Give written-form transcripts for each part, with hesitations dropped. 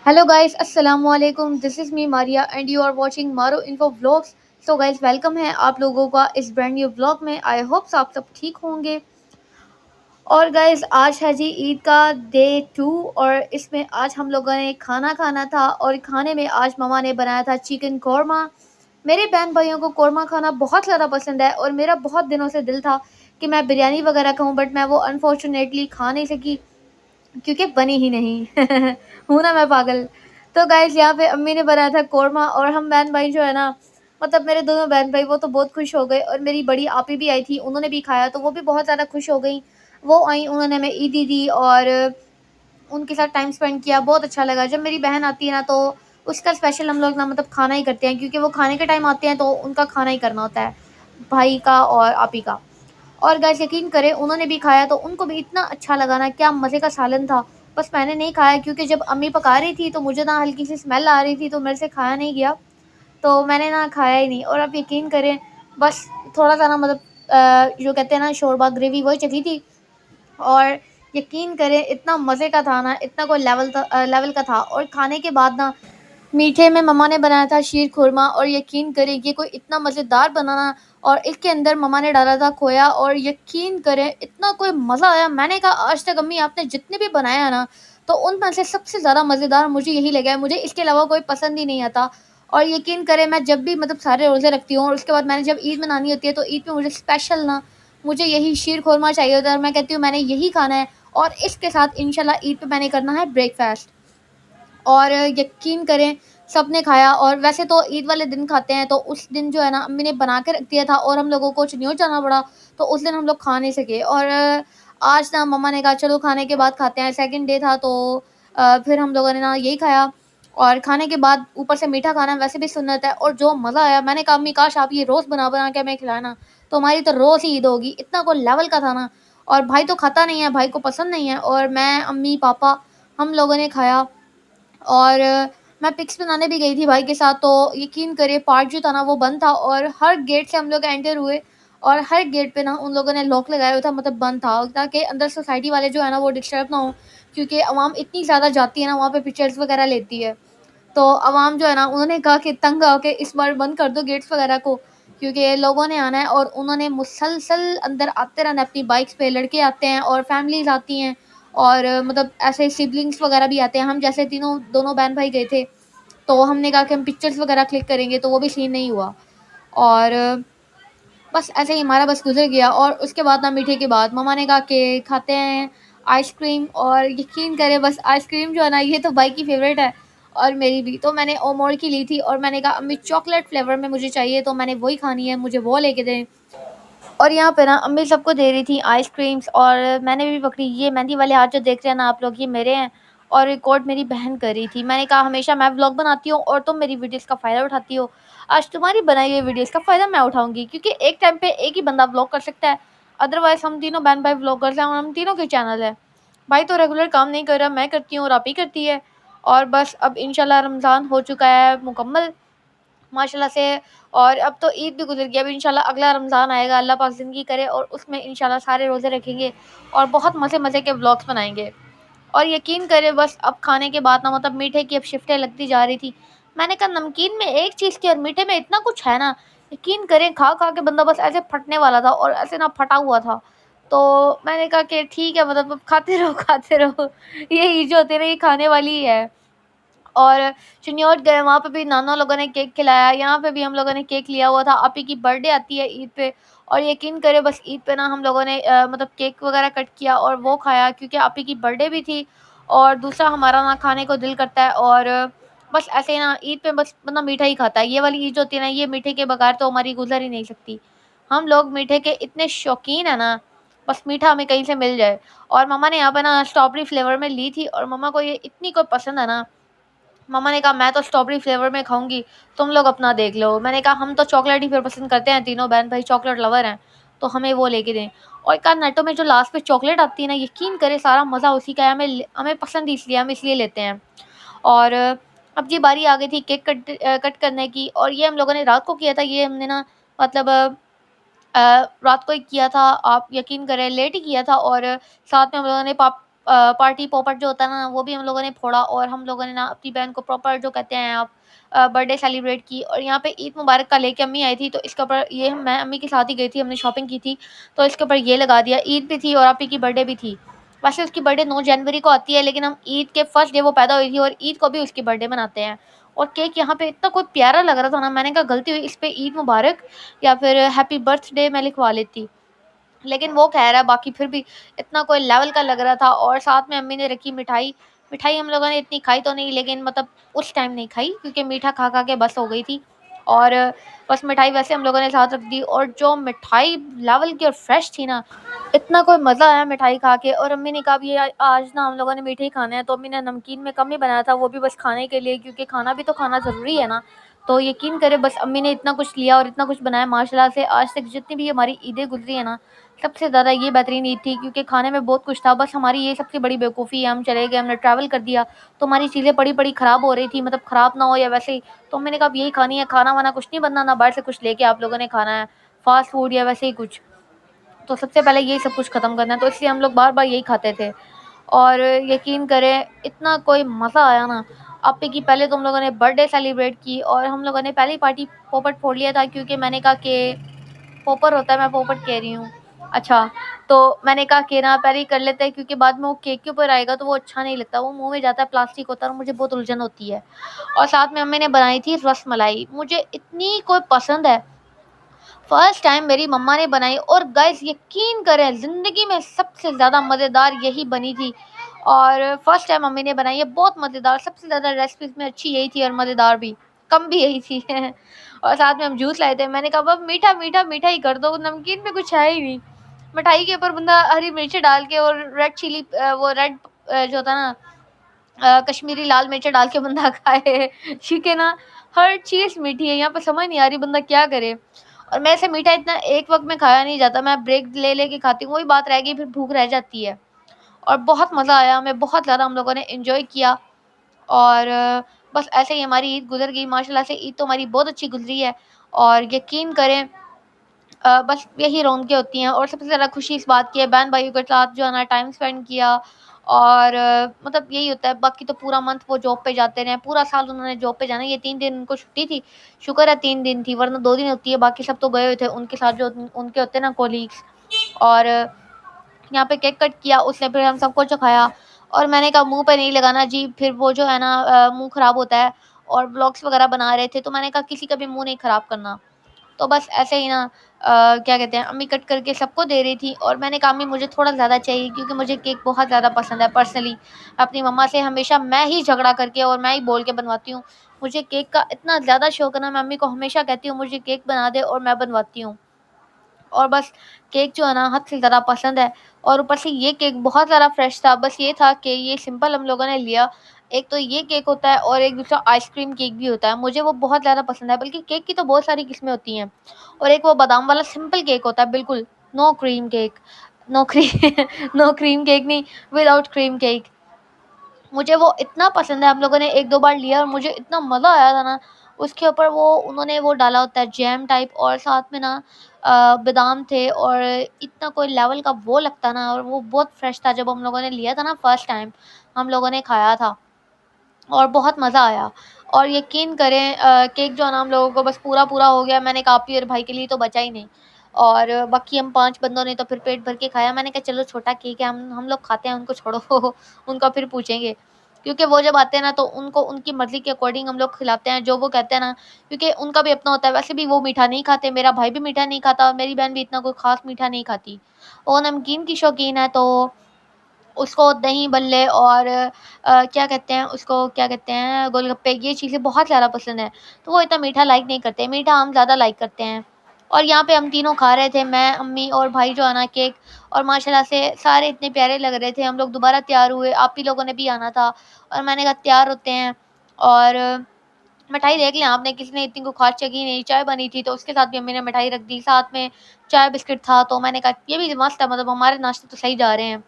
Hello guys, assalamu alaikum. This is me Maria and you are watching Maro Info Vlogs. So guys, welcome है आप लोगों का इस brand new vlog में। I hope आप सब ठीक होंगे। और गाइस आज है जी ईद का डे 2 और इसमें आज हम लोगों ने खाना खाना था और खाने में आज ममा ने बनाया था चिकन कौरमा। मेरे बहन भाइयों को कौरमा खाना बहुत ज़्यादा पसंद है और मेरा बहुत दिनों से दिल था कि मैं बिरयानी वगैरह खाऊं, बट मैं वो अनफॉर्चुनेटली खा नहीं सकी क्योंकि बनी ही नहीं। हूँ ना मैं पागल। तो गाइस यहाँ पे अम्मी ने बनाया था कौरमा और हम बहन भाई जो है ना, मतलब मेरे दोनों बहन भाई वो तो बहुत खुश हो गए और मेरी बड़ी आपी भी आई थी, उन्होंने भी खाया तो वो भी बहुत ज़्यादा खुश हो गई। वो आई, उन्होंने हमें ईदी दी और उनके साथ टाइम स्पेंड किया, बहुत अच्छा लगा। जब मेरी बहन आती है ना तो उसका स्पेशल हम लोग ना मतलब खाना ही करते हैं, क्योंकि वो खाने के टाइम आते हैं तो उनका खाना ही करना होता है, भाई का और आपी का। और गाइस यकीन करें उन्होंने भी खाया तो उनको भी इतना अच्छा लगा ना, क्या मज़े का सालन था। बस मैंने नहीं खाया क्योंकि जब अम्मी पका रही थी तो मुझे ना हल्की सी स्मेल आ रही थी तो मेरे से खाया नहीं गया, तो मैंने ना खाया ही नहीं। और आप यकीन करें बस थोड़ा सा ना मतलब जो कहते हैं ना शोरबा ग्रेवी वही चखी थी। और यकीन करें इतना मज़े का था ना, इतना कोई लेवल का था। और खाने के बाद ना मीठे में मम्मा ने बनाया था शीर खुरमा और यकीन करें ये कोई इतना मज़ेदार बनाना। और इसके अंदर मम्मा ने डाला था खोया और यकीन करें इतना कोई मज़ा आया। मैंने कहा आज तक अम्मी आपने जितने भी बनाया है ना, तो उनमें से सबसे ज़्यादा मज़ेदार मुझे यही लगा है, मुझे इसके अलावा कोई पसंद ही नहीं आता। और यकीन करें मैं जब भी मतलब सारे रोज़े रखती हूँ और उसके बाद मैंने जब ईद मनानी होती है तो ईद पे मुझे स्पेशल ना मुझे यही शीर खुरमा चाहिए होता है और मैं कहती हूँ मैंने यही खाना है। और इसके साथ इंशाल्लाह ईद पे मैंने करना है ब्रेकफास्ट। और यकीन करें सबने खाया। और वैसे तो ईद वाले दिन खाते हैं तो उस दिन जो है ना अम्मी ने बना के रख दिया था और हम लोगों को चिन्योट जाना पड़ा, तो उस दिन हम लोग खा नहीं सके। और आज ना मम्मा ने कहा चलो खाने के बाद खाते हैं, सेकंड डे था तो फिर हम लोगों ने ना यही खाया। और खाने के बाद ऊपर से मीठा खाना वैसे भी सुन्नत है और जो मज़ा आया, मैंने कहा अम्मी काश आप ये रोज़ बना बना के हमें खिलाना, तो हमारी तो रोज़ ही ईद होगी। इतना कोई लेवल का था ना। और भाई तो खाता नहीं है, भाई को पसंद नहीं है, और मैं अम्मी पापा हम लोगों ने खाया। और मैं पिक्स बनाने भी गई थी भाई के साथ, तो यकीन करिए पार्क जो था ना वो बंद था और हर गेट से हम लोग एंटर हुए और हर गेट पे ना उन लोगों ने लॉक लगाया हुआ था, मतलब बंद था ताकि अंदर सोसाइटी वाले जो है ना वो डिस्टर्ब ना हो, क्योंकि आवाम इतनी ज़्यादा जाती है ना वहाँ पे पिक्चर्स वगैरह लेती है। तो आवाम जो है ना उन्होंने कहा कि तंग आके इस बार बंद कर दो गेट्स वगैरह को, क्योंकि लोगों ने आना है। और उन्होंने मुसलसल अंदर आते रहना अपनी बाइक्स पे, लड़के आते हैं और फैमिलीज़ आती हैं और मतलब ऐसे सिबलिंग्स वगैरह भी आते हैं। हम जैसे तीनों दोनों बहन भाई गए थे तो हमने कहा कि हम पिक्चर्स वगैरह क्लिक करेंगे, तो वो भी सीन नहीं हुआ। और बस ऐसे ही हमारा बस गुजर गया। और उसके बाद ना मीठे के बाद मम्मा ने कहा कि खाते हैं आइसक्रीम। और यकीन करें बस आइसक्रीम जो है ना ये तो भाई की फेवरेट है और मेरी भी, तो मैंने ओमोर की ली थी और मैंने कहा अम्मी चॉकलेट फ्लेवर में मुझे चाहिए, तो मैंने वही खानी है, मुझे वो लेके दें। और यहाँ पे ना अम्मी सबको दे रही थी आइसक्रीम्स और मैंने भी पकड़ी। ये मेहंदी वाले हाथ जो देख रहे हैं ना आप लोग, ये मेरे हैं और रिकॉर्ड मेरी बहन कर रही थी। मैंने कहा हमेशा मैं व्लॉग बनाती हूँ और तुम मेरी वीडियोस का फ़ायदा उठाती हो, आज तुम्हारी बनाई हुई वीडियोस का फ़ायदा मैं उठाऊंगी, क्योंकि एक टाइम पे एक ही बंदा व्लॉग कर सकता है। अदरवाइज़ हम तीनों बहन भाई व्लॉगर्स हैं और हम तीनों के चैनल है। भाई तो रेगुलर काम नहीं कर रहा, मैं करती हूँ और आप ही करती है। और बस अब इंशाल्लाह रमज़ान हो चुका है मुकम्मल माशाल्लाह से। और अब तो ईद भी गुज़र गई, अब इंशाल्लाह अगला रमज़ान आएगा, अल्लाह पाक ज़िंदगी करे और उसमें इंशाल्लाह सारे रोज़े रखेंगे और बहुत मज़े-मज़े के व्लॉग्स बनाएँगे। और यकीन करें बस अब खाने के बाद ना मतलब मीठे की अब शिफ्टें लगती जा रही थी। मैंने कहा नमकीन में एक चीज़ थी और मीठे में इतना कुछ है ना, यकीन करें खा-खा के बंदा बस ऐसे फटने वाला था और ऐसे ना फटा हुआ था। तो मैंने कहा कि ठीक है, मतलब अब खाते रहो, खाते रहो। ये ईद जो होती है ना ये खाने वाली ही है। और चिन्योट गए, वहाँ पे भी नाना लोगों ने केक खिलाया, यहाँ पे भी हम लोगों ने केक लिया हुआ था। आपी की बर्थडे आती है ईद पे और यकीन करें बस ईद पे ना हम लोगों ने मतलब केक वगैरह कट किया और वो खाया, क्योंकि आपी की बर्थडे भी थी और दूसरा हमारा ना खाने को दिल करता है। और बस ऐसे ही ना ईद पे बस बंदा मीठा ही खाता है। ये वाली ईद जो होती है ना ये मीठे के बगैर तो हमारी गुजर ही नहीं सकती। हम लोग मीठे के इतने शौकीन है ना, बस मीठा हमें कहीं से मिल जाए। और मम्मा ने यहाँ पे ना स्ट्रॉबेरी फ्लेवर में ली थी और मम्मा को ये इतनी कोई पसंद है ना, मम्मा ने कहा मैं तो स्ट्रॉबेरी फ्लेवर में खाऊंगी, तुम लोग अपना देख लो। मैंने कहा हम तो चॉकलेट ही फिर पसंद करते हैं, तीनों बहन भाई चॉकलेट लवर हैं, तो हमें वो लेके दें। और एक नटो में जो लास्ट पे चॉकलेट आती है ना, यकीन करें सारा मज़ा उसी का है। हमें हमें पसंद इसलिए हम इसलिए लेते हैं। और अब जी बारी आ गई थी केक कट करने की और ये हम लोगों ने रात को किया था। ये हमने ना मतलब रात को ही किया था, आप यकीन करें लेट ही किया था। और साथ में हम लोगों ने पार्टी पॉपर जो होता है ना, वो भी हम लोगों ने फोड़ा और हम लोगों ने ना अपनी बहन को प्रॉपर जो कहते हैं आप बर्थडे सेलिब्रेट की। और यहाँ पे ईद मुबारक का लेके अम्मी आई थी, तो इसके ऊपर ये मैं अम्मी के साथ ही गई थी, हमने शॉपिंग की थी, तो इसके ऊपर ये लगा दिया। ईद भी थी और आपी की बर्थडे भी थी। वैसे उसकी बर्थडे 9 जनवरी को आती है, लेकिन हम ईद के फर्स्ट डे वो पैदा हुई थी और ईद को भी उसकी बर्थडे मनाते हैं। और केक यहाँ पे इतना कोई प्यारा लग रहा था ना, मैंने कहा गलती हुई इस पे ईद मुबारक या फिर हैप्पी बर्थडे मैं लिखवा लेती, लेकिन वो कह रहा है बाकी फिर भी इतना कोई लेवल का लग रहा था। और साथ में अम्मी ने रखी मिठाई। मिठाई हम लोगों ने इतनी खाई तो नहीं, लेकिन मतलब उस टाइम नहीं खाई क्योंकि मीठा खा खा के बस हो गई थी। और बस मिठाई वैसे हम लोगों ने साथ रख दी, और जो मिठाई लेवल की और फ्रेश थी ना, इतना कोई मज़ा आया मिठाई खा के। और अम्मी ने कहा भी आज ना हम लोगों ने मीठे ही खाने हैं, तो अम्मी ने नमकीन में कम ही बनाया था, वो भी बस खाने के लिए, क्योंकि खाना भी तो खाना ज़रूरी है ना। तो यकीन करें बस अम्मी ने इतना कुछ लिया और इतना कुछ बनाया माशाल्लाह से। आज तक जितनी भी हमारी ईदें गुजरी है ना, सबसे ज़्यादा ये बेहतरीन ईद थी, क्योंकि खाने में बहुत कुछ था। बस हमारी ये सबसे बड़ी बेवकूफ़ी है, हम चले गए, हमने ट्रैवल कर दिया, तो हमारी चीज़ें पड़ी-पड़ी ख़राब हो रही थी, मतलब ख़राब ना हो या वैसे ही। तो मैंने कहा अब यही खानी है, खाना-वाना कुछ नहीं बनना, ना बाहर से कुछ लेके आप लोगों ने खाना है, फ़ास्ट फूड या वैसे ही कुछ। तो सबसे पहले यही सब कुछ ख़त्म करना है, तो इसलिए हम लोग बार-बार यही खाते थे। और यकीन करें इतना कोई मज़ा आया ना, आपे की पहले तो हम लोगों ने बर्थडे सेलिब्रेट की और हम लोगों ने पहली पार्टी पोपट फोड़ लिया था, क्योंकि मैंने कहा कि पोपर होता है, मैं पोपट कह रही हूँ। अच्छा, तो मैंने कहा कि ना पहले ही कर लेते हैं, क्योंकि बाद में वो केक के ऊपर आएगा तो वो अच्छा नहीं लगता, वो मुँह में जाता है, प्लास्टिक होता है और मुझे बहुत उलझन होती है। और साथ में अम्मी ने बनाई थी रसमलाई, मुझे इतनी कोई पसंद है, फर्स्ट टाइम मेरी मम्मा ने बनाई और गाइस यकीन करें ज़िंदगी में सबसे ज़्यादा मज़ेदार यही बनी थी। और फर्स्ट टाइम मम्मी ने बनाई है, बहुत मज़ेदार, सबसे ज़्यादा रेसिपीज़ में अच्छी यही थी और मज़ेदार भी, कम भी यही थी। और साथ में हम जूस लाए थे, मैंने कहा अब मीठा मीठा मीठा ही कर दो, नमकीन में कुछ है ही नहीं। मिठाई के ऊपर बंदा हरी मिर्ची डाल के और रेड चिली वो रेड जो होता है ना कश्मीरी लाल मिर्च डाल के बंदा खाए। ठीक है ना, हर चीज़ मीठी है यहाँ पे, समझ नहीं आ रही बंदा क्या करे। और मैं ऐसे मीठा इतना एक वक्त में खाया नहीं जाता, मैं ब्रेक ले लेके खाती हूँ, वही बात रह गई, फिर भूख रह जाती है। और बहुत मज़ा आया हमें, बहुत ज़्यादा हम लोगों ने एंजॉय किया। और बस ऐसे ही हमारी ईद गुजर गई माशाल्लाह से। ईद तो हमारी बहुत अच्छी गुजरी है। और यकीन करें बस यही रौनकें होती हैं। और सबसे ज़्यादा खुशी इस बात की है बहन-भाइयों के साथ जो है ना टाइम स्पेंड किया। और मतलब यही होता है, बाकी तो पूरा मंथ वो जॉब पे जाते रहे, पूरा साल उन्होंने जॉब पे जाना है, ये 3 दिन उनको छुट्टी थी। शुक्र है 3 दिन थी, वरना 2 दिन होती है, बाकी सब तो गए हुए थे उनके साथ जो उनके होते हैं ना कोलीग्स। और यहाँ पे केक कट किया, उसने फिर हम सबको चखाया। और मैंने कहा मुँह पे नहीं लगाना जी, फिर वो जो है ना मुँह ख़राब होता है। और व्लॉग्स वगैरह बना रहे थे, तो मैंने कहा किसी का भी मुँह नहीं ख़राब करना। तो बस ऐसे ही ना क्या कहते हैं, अम्मी कट करके सबको दे रही थी और मैंने कहा अम्मी मुझे थोड़ा ज़्यादा चाहिए, क्योंकि मुझे केक बहुत ज़्यादा पसंद है पर्सनली। अपनी मम्मा से हमेशा मैं ही झगड़ा करके और मैं ही बोल के बनवाती हूँ। मुझे केक का इतना ज़्यादा शौक है ना, मैं अम्मी को हमेशा कहती हूँ मुझे केक बना दे और मैं बनवाती हूँ। और बस केक जो है ना हद से ज़्यादा पसंद है। और ऊपर से ये केक बहुत ज़्यादा फ्रेश था। बस ये था कि ये सिंपल हम लोगों ने लिया। एक तो ये केक होता है और एक दूसरा आइसक्रीम केक भी होता है। मुझे वो बहुत ज़्यादा पसंद है, बल्कि केक की तो बहुत सारी किस्में होती हैं। और एक वो बादाम वाला सिंपल केक होता है बिल्कुल, no cream cake, no cream no cream cake नहीं, विदाउट क्रीम केक। मुझे वो इतना पसंद है, हम लोगों ने 1-2 बार लिया और मुझे इतना मज़ा आया था ना, उसके ऊपर वो उन्होंने वो डाला होता है जैम टाइप, और साथ में ना बादाम थे और इतना कोई लेवल का वो लगता ना, और वो बहुत फ्रेश था। जब हम लोगों ने लिया था ना फर्स्ट टाइम, हम लोगों ने खाया था और बहुत मज़ा आया। और यकीन करें केक जो है ना हम लोगों को बस पूरा-पूरा हो गया। मैंने कहा आपी और भाई के लिए तो बचा ही नहीं। और बाकी हम 5 बंदों ने तो फिर पेट भर के खाया। मैंने कहा चलो छोटा केक है, हम लोग खाते हैं, उनको छोड़ो उनका फिर पूछेंगे। क्योंकि वो जब आते हैं ना तो उनको उनकी मर्ज़ी के अकॉर्डिंग हम लोग खिलाते हैं, जो वो कहते हैं ना, क्योंकि उनका भी अपना होता है। वैसे भी वो मीठा नहीं खाते, मेरा भाई भी मीठा नहीं खाता और मेरी बहन भी इतना कोई ख़ास मीठा नहीं खाती। वो नमकीन की शौकीन है, तो उसको दही बल्ले और क्या कहते हैं उसको, क्या कहते हैं, गोलगप्पे, ये चीज़ें बहुत ज़्यादा पसंद है। तो वो इतना मीठा लाइक नहीं करते, मीठा हम ज़्यादा लाइक करते हैं। और यहाँ पे हम तीनों खा रहे थे, मैं, अम्मी और भाई जो है ना केक। और माशाल्लाह से सारे इतने प्यारे लग रहे थे। हम लोग दोबारा तैयार हुए, आप ही लोगों ने भी आना था और मैंने कहा तैयार होते हैं। और मिठाई देख लें आपने, किसी ने इतनी कोई ख़ास चखी नहीं, चाय बनी थी तो उसके साथ भी अम्मी ने मिठाई रख दी, साथ में चाय बिस्किट था, तो मैंने कहा ये भी मस्त है, मतलब हमारे नाश्ते तो सही जा रहे हैं।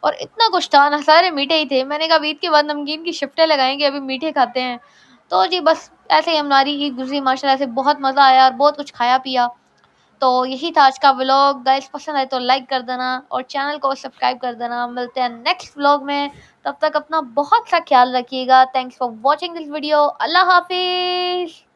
और इतना कुछ था ना, सारे मीठे ही थे। मैंने कहा अब ईद के बाद नमकीन की शिफ्टें लगाएँगे, अभी मीठे खाते हैं। तो जी बस ऐसे ही हमारी ईद गुज़री माशाल्लाह से, बहुत मज़ा आया और बहुत कुछ खाया-पिया। तो यही था आज का व्लॉग गाइस, पसंद आए तो लाइक कर देना और चैनल को सब्सक्राइब कर देना। मिलते हैं नेक्स्ट व्लॉग में, तब तक अपना बहुत सा ख्याल रखिएगा। Thanks for watching this video. Allah हाफिज़।